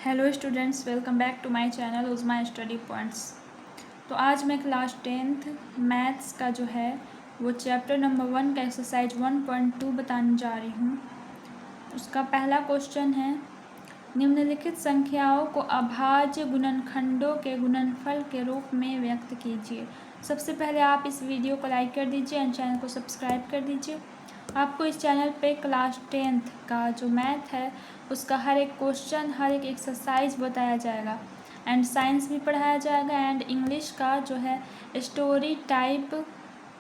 Hello students, welcome back to my channel Uzma study points. तो आज मैं क्लास 10th मैथ्स का जो है वो चैप्टर नंबर 1 का एक्सरसाइज 1.2 बताने जा रही हूँ। उसका पहला क्वेश्चन है, निम्नलिखित संख्याओं को अभाज्य गुणनखंडों के गुणनफल के रूप में व्यक्त कीजिए। सबसे पहले आप इस वीडियो को लाइक कर दीजिए एंड चैनल को सब्सक्राइब कर दीजिए। आपको इस चैनल पे क्लास 10th का जो मैथ है उसका हर एक क्वेश्चन, हर एक एक्सरसाइज बताया जाएगा एंड साइंस भी पढ़ाया जाएगा एंड इंग्लिश का जो है स्टोरी टाइप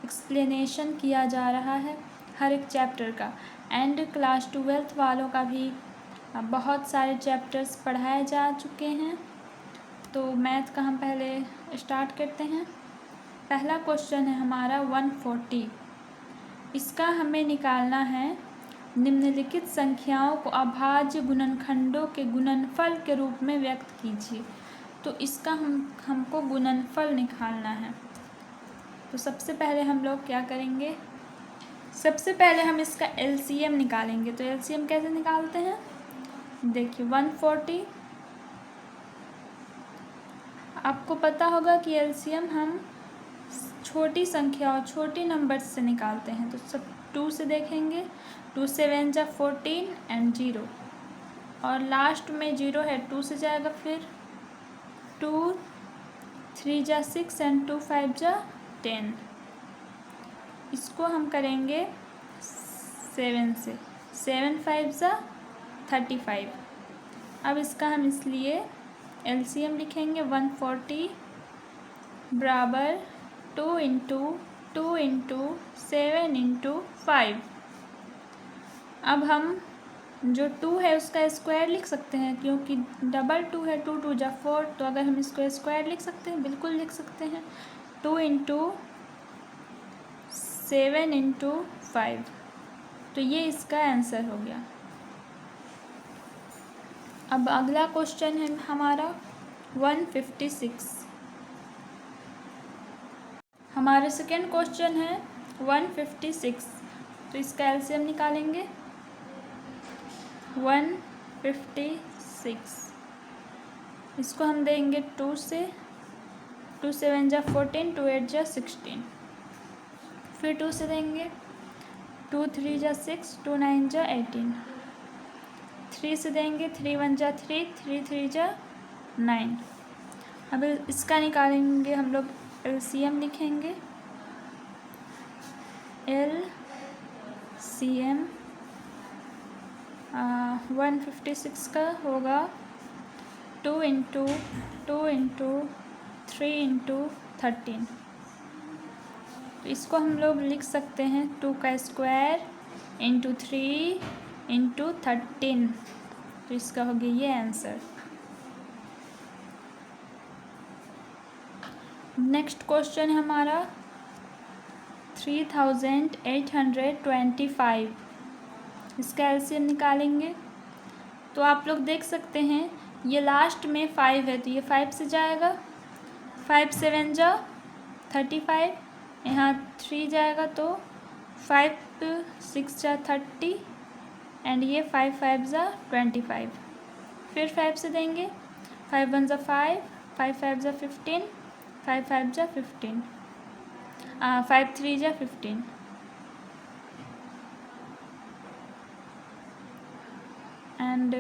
एक्सप्लेनेशन किया जा रहा है हर एक चैप्टर का। एंड क्लास 12th वालों का भी बहुत सारे चैप्टर्स पढ़ाए जा चुके हैं। तो मैथ का हम पहले स्टार्ट करते हैं। पहला क्वेश्चन है हमारा 140। इसका हमें निकालना है, निम्नलिखित संख्याओं को अभाज्य गुणनखंडों के गुणनफल के रूप में व्यक्त कीजिए। तो इसका हमको गुणनफल निकालना है। तो सबसे पहले हम लोग क्या करेंगे, सबसे पहले हम इसका एलसीएम निकालेंगे। तो एलसीएम कैसे निकालते हैं, देखिए 140 आपको पता होगा कि एलसीएम हम छोटी संख्या और छोटी नंबर्स से निकालते हैं। तो सब 2 से देखेंगे, 2 7 जा 14 एंड 0 और लास्ट में 0 है, 2 से जाएगा, फिर 2 3 जा 6 एंड 2 5 जा 10। इसको हम करेंगे 7 से, 7 5 जा 35। अब इसका हम इसलिए एलसीएम लिखेंगे 140 बराबर 2 इंटू 2 इंटू 7 इंटू 5। अब हम जो 2 है उसका स्क्वायर लिख सकते हैं, क्योंकि डबल 2 है, 2 2 जा 4। तो अगर हम इसको स्क्वायर लिख सकते हैं, बिल्कुल लिख सकते हैं, 2 इंटू 7 इंटू 5। तो ये इसका आंसर हो गया। अब अगला क्वेश्चन है हमारा 156। हमारा सेकेंड क्वेश्चन है 156। तो इसका एलसीएम निकालेंगे 156। इसको हम देंगे 2 से, 2 7 जा 14, 2 8 जा 16। फिर 2 से देंगे, 2 3 जा 6, 2 9 जा 18। 3 से देंगे, 3 1 जा 3, 3 3 जा 9। अब इसका निकालेंगे हम लोग, एलसीएम लिखेंगे, एलसीएम 156 का होगा 2 इंटू 2 इंटू 3 इंटू 13। तो इसको हम लोग लिख सकते हैं 2 का स्क्वायर इंटू 3 इंटू 13। तो इसका हो गया ये आंसर। नेक्स्ट क्वेश्चन है हमारा 3825। इसका एलसीएम निकालेंगे। तो आप लोग देख सकते हैं ये लास्ट में 5 है, तो ये 5 से जाएगा, 5 7 जा 35, यहाँ 3 जाएगा तो 5 6 जा 30 एंड ये 5 5 जा 25। फिर 5 से देंगे, 5 1 जा 5, 5 5 जा 15, 5 5 जा 15, 5 3 जा 15 एंड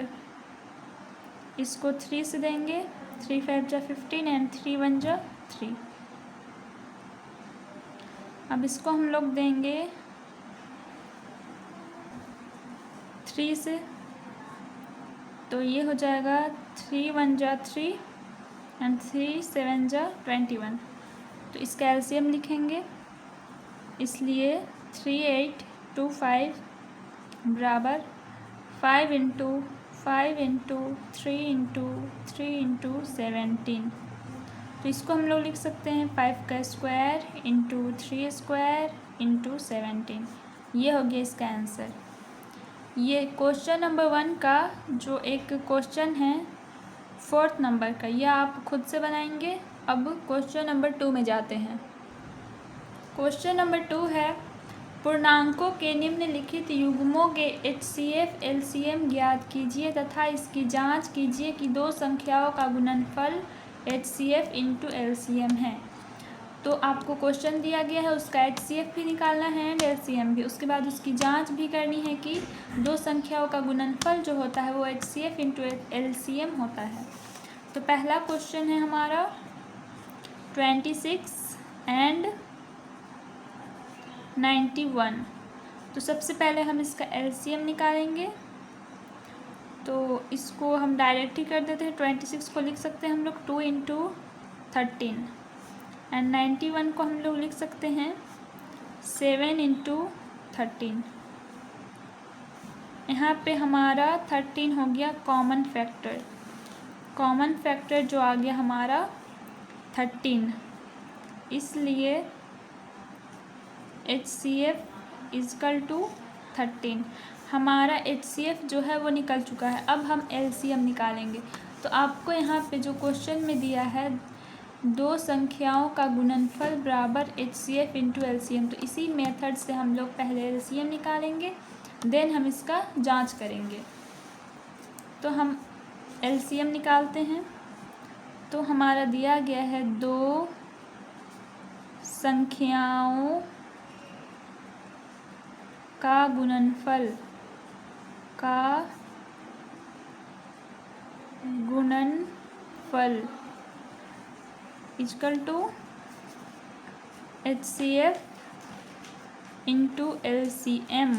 इसको 3 से देंगे, 3 5 जा 15 एंड 3 1 जा 3। अब इसको हम लोग देंगे 3 से, तो ये हो जाएगा 3 1 जा 3 एंड 3 7 जा 21। तो इसका एलसीएम लिखेंगे, इसलिए 3825 बराबर 5 इंटू 5 इंटू 3 इंटू 3 इंटू 17। तो इसको हम लोग लिख सकते हैं 5 का स्क्वायर इंटू 3 स्क्वायर इंटू 17। ये हो गया इसका आंसर। ये क्वेश्चन नंबर 1 का जो एक क्वेश्चन है 4th नंबर का, यह आप खुद से बनाएंगे। अब क्वेश्चन नंबर 2 में जाते हैं। क्वेश्चन नंबर 2 है पूर्णांकों के निम्नलिखित युग्मों के HCF LCM ज्ञात कीजिए तथा इसकी जांच कीजिए कि दो संख्याओं का गुणनफल HCF इंटू LCM है। तो आपको क्वेश्चन दिया गया है, उसका HCF भी निकालना है एंड LCM भी, उसके बाद उसकी जांच भी करनी है कि दो संख्याओं का गुणनफल जो होता है वो HCF इंटू LCM होता है। तो पहला क्वेश्चन है हमारा 26 एंड 91। तो सबसे पहले हम इसका LCM निकालेंगे, तो इसको हम डायरेक्ट ही कर देते हैं। 26 को लिख सकते हैं हम लोग 2 इंटू 13 एंड 91 को हम लोग लिख सकते हैं 7 इंटू 13। यहाँ पे हमारा 13 हो गया कॉमन फैक्टर। कॉमन फैक्टर जो आ गया हमारा 13, इसलिए HCF इजकल टू 13। हमारा HCF जो है वो निकल चुका है। अब हम LCM निकालेंगे। तो आपको यहाँ पे जो क्वेश्चन में दिया है दो संख्याओं का गुणनफल बराबर HCF इंटू LCM, तो इसी मेथड से हम लोग पहले LCM निकालेंगे, देन हम इसका जांच करेंगे। तो हम LCM निकालते हैं। तो हमारा दिया गया है दो संख्याओं का गुणनफल equal to HCF into LCM।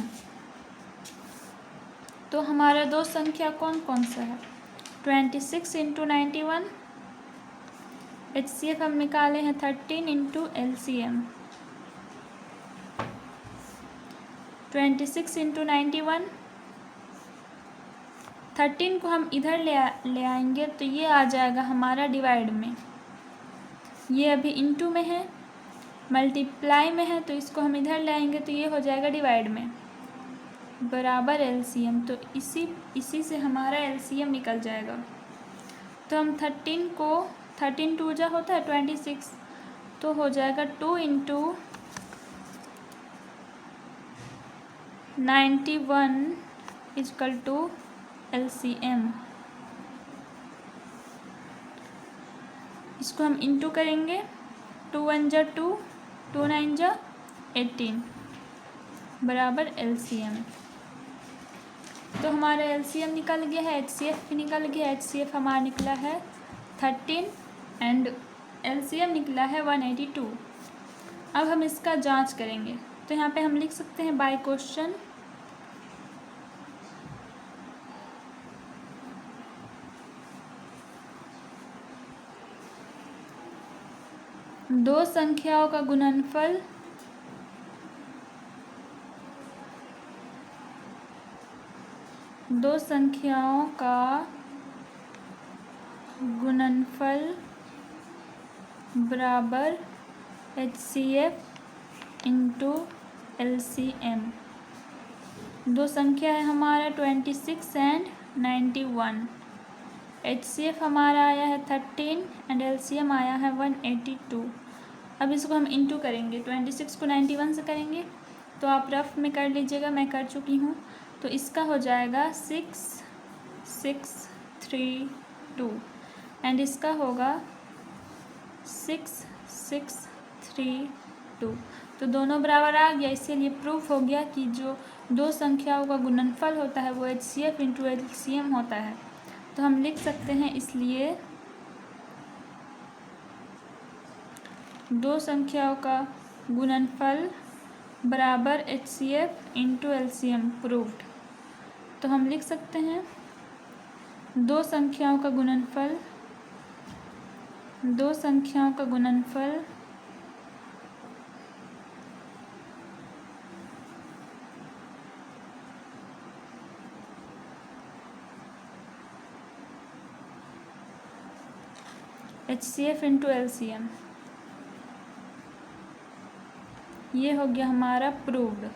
तो हमारा दो संख्या कौन कौन सा है? 26 इंटू 91, HCF हम निकाले हैं 13 इंटू LCM। 26 इंटू 91, 13 को हम इधर ले आएंगे तो ये आ जाएगा हमारा डिवाइड में। ये अभी इंटू में है, मल्टीप्लाई में है, तो इसको हम इधर ले आएंगे तो ये हो जाएगा डिवाइड में, बराबर LCM। तो इसी से हमारा LCM निकल जाएगा। तो हम 13 को 13 टू जा होता है 26, तो हो जाएगा 2 इंटू 91 इजकल टू LCM। इसको हम इंटू करेंगे, 2 1 जा 2, 2 9 जा 18 बराबर LCM। तो हमारा LCM निकल गया है, HCF भी निकल गया। HCF हमारा निकला है 13 एंड LCM निकला है 182। अब हम इसका जांच करेंगे। तो यहाँ पे हम लिख सकते हैं बाय क्वेश्चन दो संख्याओं का गुणनफल बराबर HCF इंटू LCM। दो संख्या है हमारा 26 एंड 91। HCF हमारा आया है 13 एंड LCM आया है 182। अब इसको हम इंटू करेंगे, 26 को 91 से करेंगे, तो आप रफ में कर लीजिएगा, मैं कर चुकी हूँ। तो इसका हो जाएगा 6632 एंड इसका होगा 6632। तो दोनों बराबर आ गया, इसीलिए प्रूफ हो गया कि जो दो संख्याओं का गुणनफल होता है वो HCF इंटू LCM होता है। तो हम लिख सकते हैं, इसलिए दो संख्याओं का गुणनफल बराबर HCF इंटू LCM प्रूव्ड। तो हम लिख सकते हैं दो संख्याओं का गुणनफल HCF इंटू LCM, ये हो गया हमारा प्रूव्ड।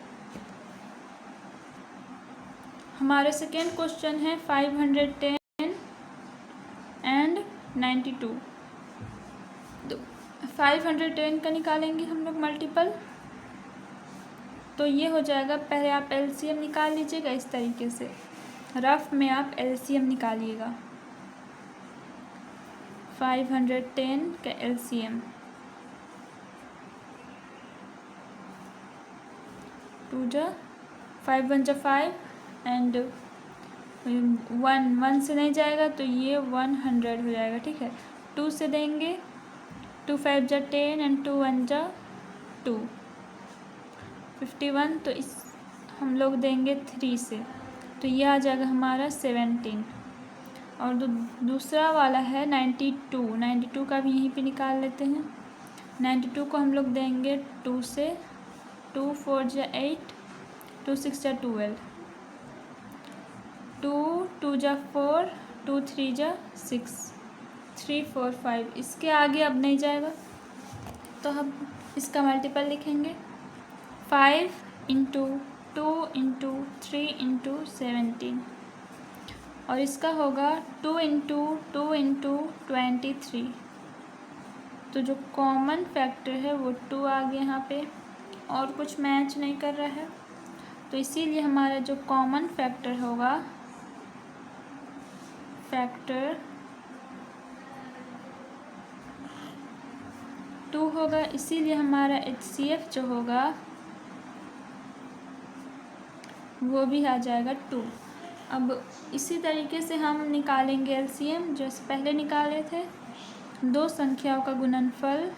हमारे सेकेंड क्वेश्चन है 510 एंड 92। तो 510 का निकालेंगे हम लोग मल्टीपल, तो ये हो जाएगा, पहले आप एलसीएम निकाल लीजिएगा इस तरीके से, रफ में आप एलसीएम निकालिएगा। 510 का एलसीएम 2 जा 5 1 जा 5 एंड 1 से नहीं जाएगा तो ये 100 हो जाएगा। ठीक है, 2 से देंगे, 2 5 जा 10 एंड 2 1 जा 2 51। तो इस हम लोग देंगे 3 से, तो ये आ जाएगा हमारा 17। और दूसरा वाला है 92 का भी यहीं पे निकाल लेते हैं। 92 को हम लोग देंगे 2 से, 2 4 जा 8, 2 6 जा 12, 2 2 जा 4, 2 3 जा 6, 3 4 5। इसके आगे अब नहीं जाएगा तो हम इसका मल्टीपल लिखेंगे, 5 इंटू 2 इंटू 3 इंटू 17, और इसका होगा 2 इंटू 2 इंटू 23। तो जो कॉमन फैक्टर है वो 2 आ गया यहाँ पे, और कुछ मैच नहीं कर रहा है, तो इसीलिए हमारा जो कॉमन फैक्टर होगा, फैक्टर 2 होगा। इसीलिए हमारा HCF जो होगा वो भी आ जाएगा 2। अब इसी तरीके से हम निकालेंगे एलसीएम, जैसे पहले निकाले थे। दो संख्याओं का गुणनफल,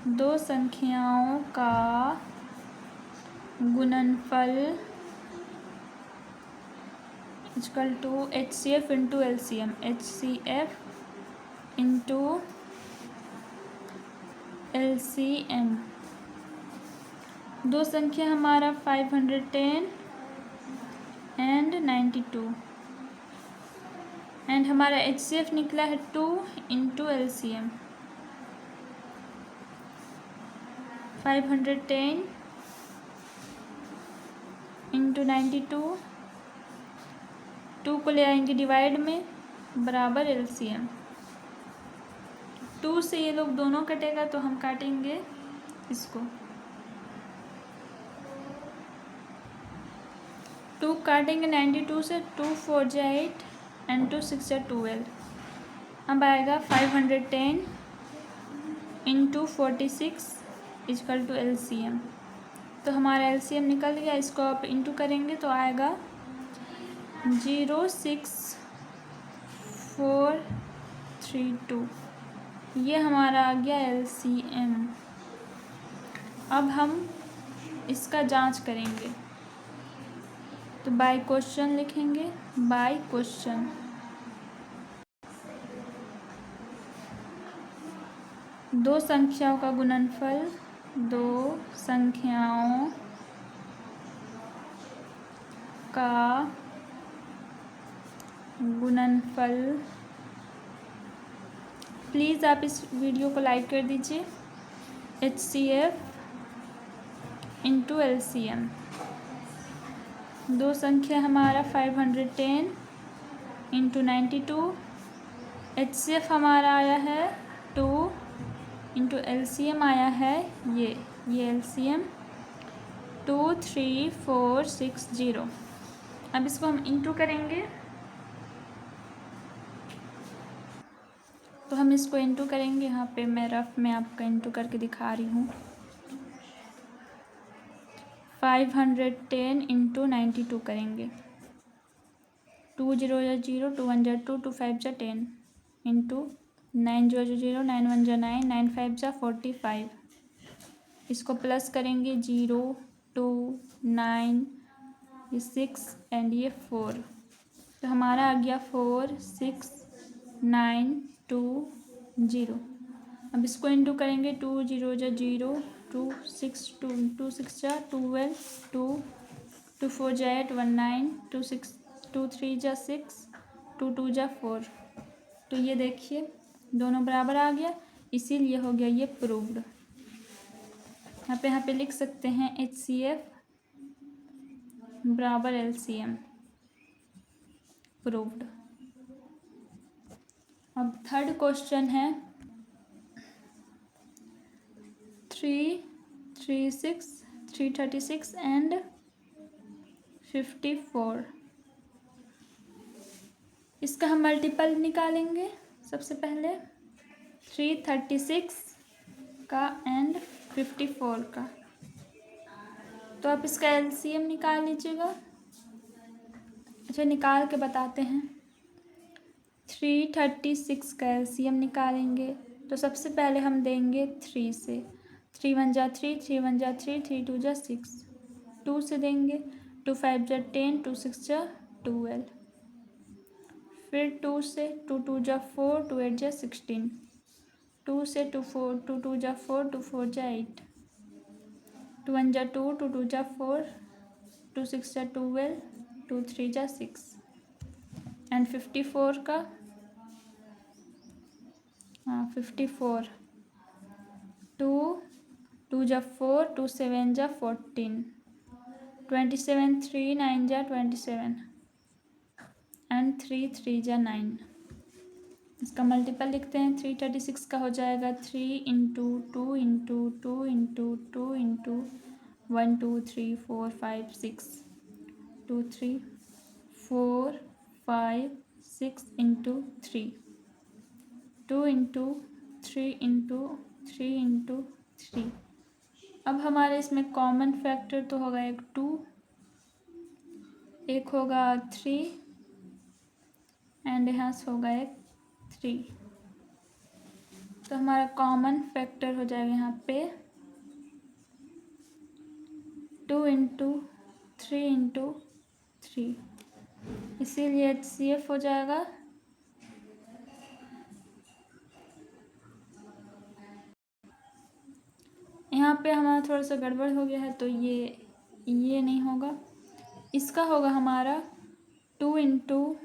दो संख्याओं का गुणनफल equal to HCF into LCM, HCF into LCM। दो संख्या हमारा 510 एंड 92, एंड हमारा HCF निकला है 2 इंटू LCM। 510 इंटू 92, 2 को ले आएंगे डिवाइड में, बराबर LCM। 2 से ये लोग दोनों कटेगा तो हम काटेंगे इसको, 2 काटेंगे 92 से, 2 4 जा 8 एंड 2 6 जा 12। अब आएगा 510 इंटू 46 इक्वल टू LCM। तो हमारा LCM निकल गया। इसको आप इंटू करेंगे तो आएगा 06432। ये हमारा आ गया LCM। अब हम इसका जांच करेंगे, तो बाय क्वेश्चन लिखेंगे, बाय क्वेश्चन। दो संख्याओं का गुणनफल, दो संख्याओं का गुणनफल। प्लीज़ आप इस वीडियो को लाइक कर दीजिए। HCF into LCM। दो संख्या हमारा 510 इंटू 92, HCF हमारा आया है 2 इंटू LCM आया है ये LCM 23460। अब इसको हम इंटू करेंगे, तो हम इसको इंटू करेंगे। यहाँ पे मैं रफ में आपका इंटू करके दिखा रही हूँ। 510 इंटू 92 करेंगे, 2 0 जा 0, 2 1 जा 2, 2 5 जा 10 इंटू 9 0 जा 0, 9 1 जा 9, 9 5 जा 45। इसको प्लस करेंगे, 0 2 9 ये 6 एंड ये 4, तो हमारा आ गया 46920। अब इसको इंटू करेंगे, 2 0 जा 0, 2 6 2 2 6 जा 12, 2 2 4 जा 8, 1 9, 2 6 2 3 जा 6, 2 2 जा 4। तो ये देखिए दोनों बराबर आ गया, इसीलिए हो गया ये प्रूव्ड। यहाँ पे लिख सकते हैं HCF बराबर LCM, प्रूव्ड। अब थर्ड क्वेश्चन है 336 एंड 54। इसका हम मल्टीपल निकालेंगे। सबसे पहले 336 का एंड 54 का, तो आप इसका एलसीएम निकाल लीजिएगा। अच्छा, निकाल के बताते हैं। 336 का एलसीएम निकालेंगे तो सबसे पहले हम देंगे 3 से। 3 1 जा 3, 3 1 जा 3, 3 2 जा 6। 2 से देंगे, 2 5 जा 10, 2 6 जा 12। फिर 2 से, 2 2 जा 4, 2 8 जा 16। 2 से 2 4, 2 2 जा 4, 2 4 जा 8। 2 1 जा 2, 2 2 जा 4, 2 6 जा 12, 2 3 जा 6। एंड 54 का, 54, 2 2 जा 4, 2 7 जा 14, 27 3 9 जा 27 एंड 3 3 जा 9। इसका मल्टीपल लिखते हैं। 336 का हो जाएगा 3 into 2 into 2 into 2 into 1 2 3 4 5 6 2 3 4 5 6 into 3, 2 into 3 into 3 into 3। अब हमारे इसमें कॉमन फैक्टर तो होगा एक 2, एक होगा 3 एंड यहाँ से होगा एक 3। तो हमारा कॉमन फैक्टर हो जाएगा यहाँ पे 2 इंटू 3 इंटू 3, इसीलिए HCF हो जाएगा यहाँ पे हमारा थोड़ा सा गड़बड़ हो गया है, तो ये नहीं होगा। इसका होगा हमारा 2 into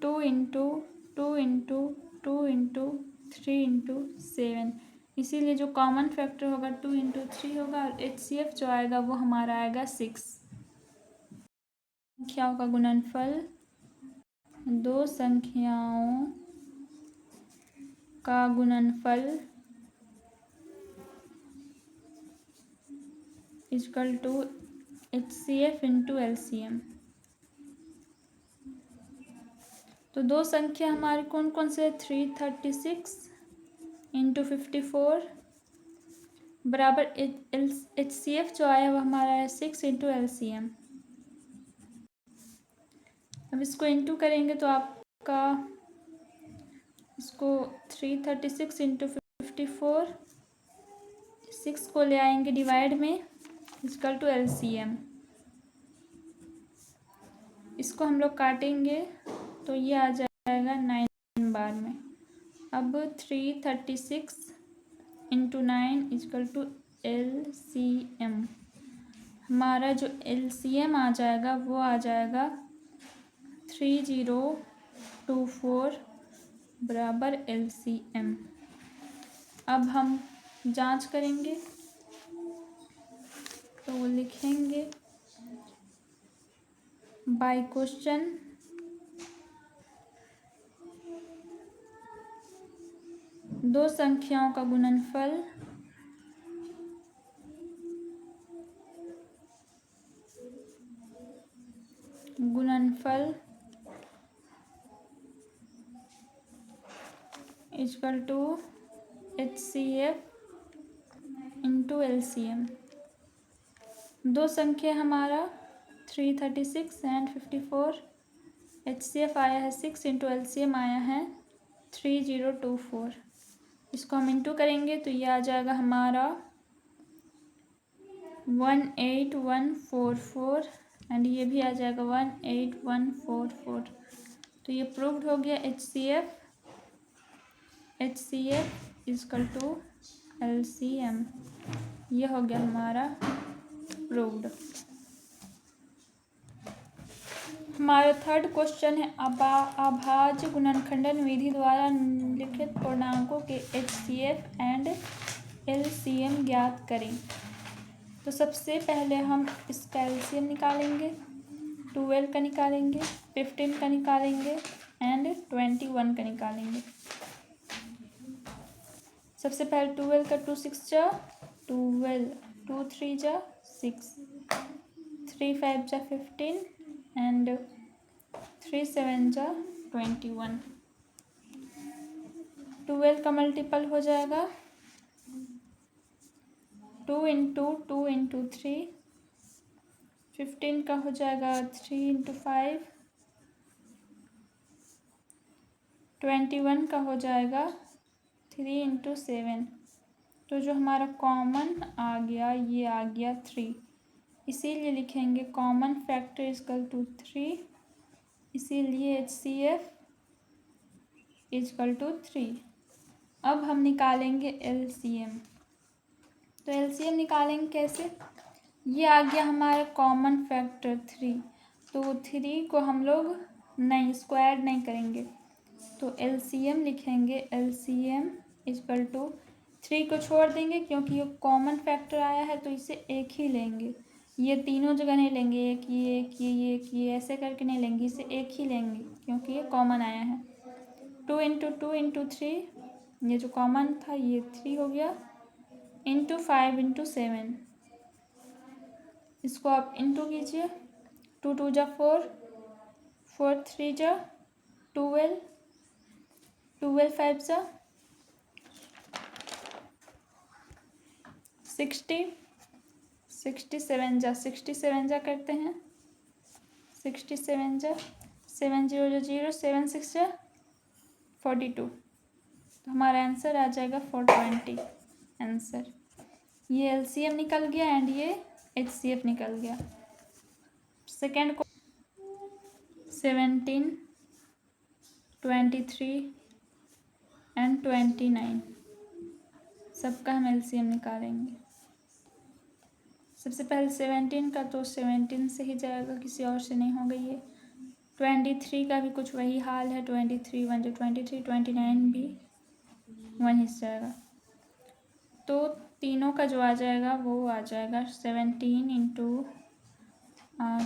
2 into 2 into 2 into 3 into 7, इसीलिए जो कॉमन फैक्टर होगा 2 इंटू 3 होगा और HCF जो आएगा वो हमारा आएगा 6। संख्याओं का गुणनफल, दो संख्याओं का गुणनफल equal to HCF into LCM। तो दो संख्या हमारी कौन कौन से? 336 इंटू 54 बराबर HCF जो आया वो हमारा है 6 इंटू LCM। अब इसको इंटू करेंगे तो आपका इसको 336 इंटू 54, 6 को ले आएंगे डिवाइड में, इक्वल टू LCM। इसको हम लोग काटेंगे तो ये आ जाएगा 9 बार में। अब 336 इंटू 9 इक्वल टू LCM। हमारा जो LCM आ जाएगा वो आ जाएगा 3024 बराबर LCM। अब हम जांच करेंगे तो वो लिखेंगे बाय क्वेश्चन दो संख्याओं का गुणनफल equal to HCF into LCM। दो संख्या हमारा 336 एंड 54, HCF आया है 6 इंटू LCM आया है 3024। इसको हम इंटू करेंगे तो ये आ जाएगा हमारा 18144 एंड ये भी आ जाएगा 18144। तो ये प्रूव्ड हो गया HCF इक्वल टू LCM। ये हो गया हमारा प्रूव्ड। हमारा थर्ड क्वेश्चन है अभाज्य गुणनखंडन विधि द्वारा निम्नलिखित पूर्णांकों के HCF एंड LCM ज्ञात करें। तो सबसे पहले हम इसका LCM निकालेंगे, 12 का निकालेंगे, 15 का निकालेंगे एंड 21 का निकालेंगे। सबसे पहले 12 का 2 6 जा 12, 2 3 जा 6, 3 5 जा 15 एंड 3 7 जा 21। 12 का मल्टीपल हो जाएगा 2 इंटू 2 इंटू 3, 15 का हो जाएगा 3 इंटू 5, 21 का हो जाएगा 3 इंटू 7। तो जो हमारा कॉमन आ गया ये आ गया 3, इसीलिए लिखेंगे कॉमन फैक्टर इजकल टू 3, इसीलिए HCF इजकल टू 3। अब हम निकालेंगे LCM। तो LCM निकालेंगे कैसे? ये आ गया हमारा कॉमन फैक्टर 3, तो 3 को हम लोग नहीं स्क्वायर नहीं करेंगे, तो LCM लिखेंगे LCM इजकल टू 3 को छोड़ देंगे क्योंकि ये कॉमन फैक्टर आया है तो इसे एक ही लेंगे, ये तीनों जगह नहीं लेंगे, एक ये एक ये एक ये ऐसे करके नहीं लेंगे, इसे एक ही लेंगे क्योंकि ये कॉमन आया है। 2 इंटू 2 इंटू 3, ये जो कॉमन था ये 3 हो गया, इंटू 5 इंटू 7, इसको आप इंटू कीजिए, 2 2 जा 4, 4 3 जा 12, 12 5 जा 60, 67 जा 67 जा करते हैं, 67 जा 7 0 जा 0, 7 6 जा 42, तो हमारा आंसर आ जाएगा 420 आंसर। ये LCM निकल गया एंड ये HCF निकल गया। सेकेंड को 17, 23 एंड 29 सबका हम LCM निकालेंगे। सबसे पहले 17 का, तो 17 से ही जाएगा, किसी और से नहीं होगा ये। 23 का भी कुछ वही हाल है, 23 1 जो 23, 29 भी वहीं से जाएगा। तो तीनों का जो आ जाएगा वो आ जाएगा 17 इंटू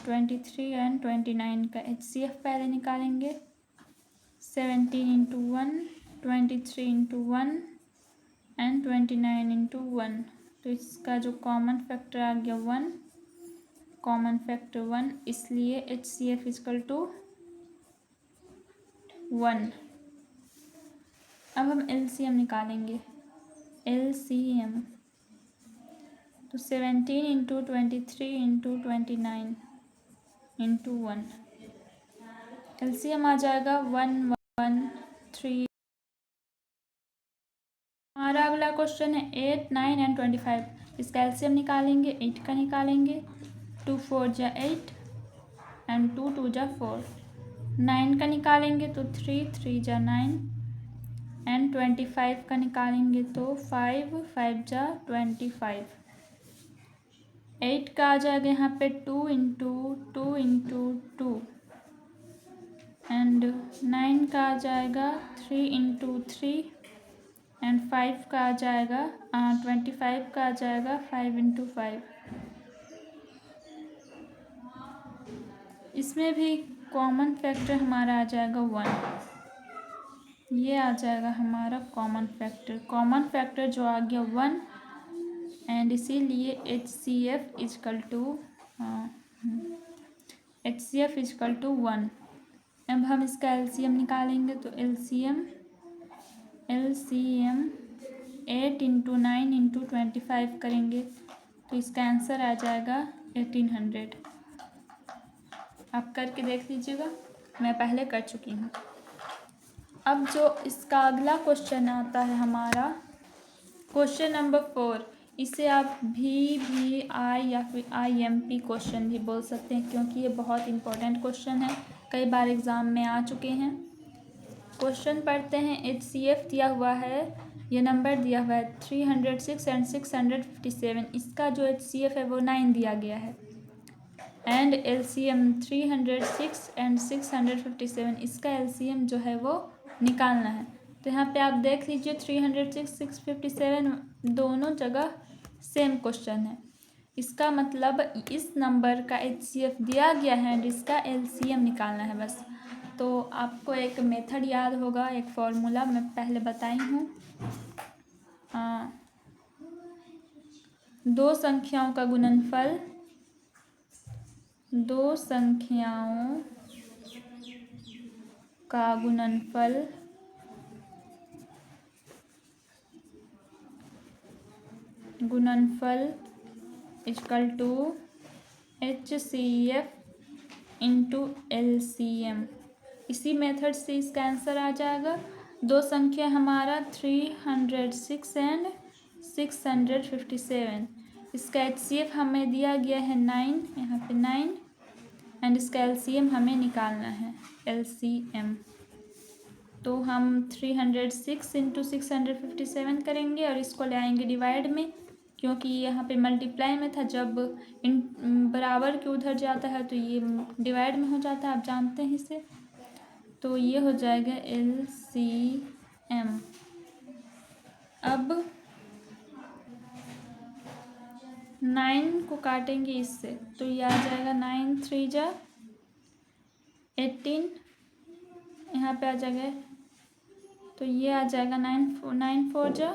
23 एंड 29 का HCF पहले निकालेंगे। 17 इंटू 1, 23 इंटू 1 एंड 29 इंटू 1, तो इसका जो कॉमन फैक्टर आ गया 1, कॉमन फैक्टर 1, इसलिए HCF इजकल टू 1। अब हम LCM निकालेंगे। LCM तो 17 इंटू 23 इंटू 29 इंटू 1, LCM आ जाएगा 113। हमारा अगला क्वेश्चन है 8 9 एंड 25। इसका LCM निकालेंगे, 8 का निकालेंगे, 2 4 जा 8 एंड 2 2 जा 4। 9 का निकालेंगे तो 3 3 जा 9 एंड 25 का निकालेंगे तो 5 5 जा 25। 8 का आ जाएगा यहाँ पे 2 इंटू 2 इंटू 2 एंड 9 का आ जाएगा 3 इंटू 3 एंड 5 का आ जाएगा 25 का आ जाएगा 5 इंटू 5। इसमें भी कॉमन फैक्टर हमारा आ जाएगा 1, ये आ जाएगा हमारा कॉमन फैक्टर। कॉमन फैक्टर जो आ गया 1 एंड इसीलिए HCF इजकल टू 1। अब हम इसका LCM निकालेंगे, तो LCM 8 इंटू 9 इंटू 25 करेंगे तो इसका आंसर आ जाएगा 1800। आप करके देख लीजिएगा, मैं पहले कर चुकी हूँ। अब जो इसका अगला क्वेश्चन आता है हमारा क्वेश्चन नंबर 4, इसे आप VVI या फिर IMP क्वेश्चन भी बोल सकते हैं क्योंकि ये बहुत इंपॉर्टेंट क्वेश्चन है, कई बार एग्ज़ाम में आ चुके हैं। क्वेश्चन पढ़ते हैं। HCF दिया हुआ है, ये नंबर दिया हुआ है 306 एंड 657। इसका जो HCF है वो 9 दिया गया है एंड LCM 306 एंड 657, इसका LCM जो है वो निकालना है। तो यहाँ पे आप देख लीजिए 306 657 दोनों जगह सेम क्वेश्चन है, इसका मतलब इस नंबर का HCF दिया गया है एंड इसका LCM निकालना है बस। तो आपको एक मेथड याद होगा, एक फॉर्मूला मैं पहले बताई हूँ। दो संख्याओं का गुणनफल, दो संख्याओं का गुणनफल equal to HCF into LCM। इसी मेथड से इसका आंसर आ जाएगा। दो संख्या हमारा 306 एंड 657। इसका HCF हमें दिया गया है 9, यहाँ पे 9, एंड इसका LCM हमें निकालना है, LCM। तो हम 306 इंटू 657 करेंगे और इसको ले आएंगे डिवाइड में, क्योंकि यहाँ पे मल्टीप्लाई में था। जब इन बराबर के उधर जाता है तो ये डिवाइड में हो जाता है, आप जानते हैं इसे। तो ये हो जाएगा LCM। अब 9 को काटेंगे इससे, तो ये आ जाएगा 9 3 जा 18, यहाँ पे आ जाएगा, तो ये आ जाएगा 9 4 जा,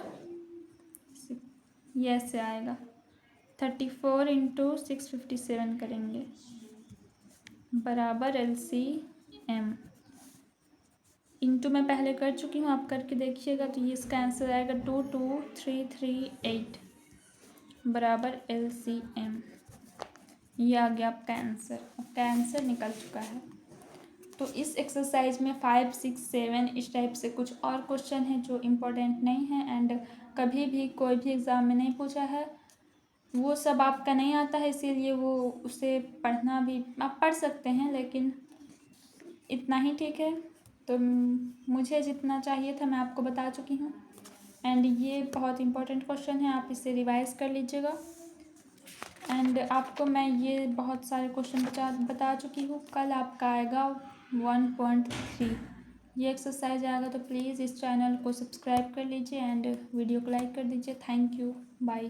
ये ऐसे आएगा 34 इंटू 657 करेंगे बराबर LCM। इंटू मैं पहले कर चुकी हूँ, आप करके देखिएगा। तो ये इसका आंसर आएगा 22338 बराबर LCM। ये आ गया आपका आंसर। आपका आंसर निकल चुका है। तो इस एक्सरसाइज में 5 6 7 इस टाइप से कुछ और क्वेश्चन है जो इम्पोर्टेंट नहीं है एंड कभी भी कोई भी एग्ज़ाम में नहीं पूछा है। वो सब आपका नहीं आता है, इसीलिए वो उसे पढ़ना भी आप पढ़ सकते हैं, लेकिन इतना ही ठीक है। तो मुझे जितना चाहिए था मैं आपको बता चुकी हूँ एंड ये बहुत इंपॉर्टेंट क्वेश्चन है, आप इसे रिवाइज कर लीजिएगा। एंड आपको मैं ये बहुत सारे क्वेश्चन बता चुकी हूँ। कल आपका आएगा 1.3 ये एक्सरसाइज आएगा। तो प्लीज़ इस चैनल को सब्सक्राइब कर लीजिए एंड वीडियो को लाइक कर दीजिए। Thank you, bye.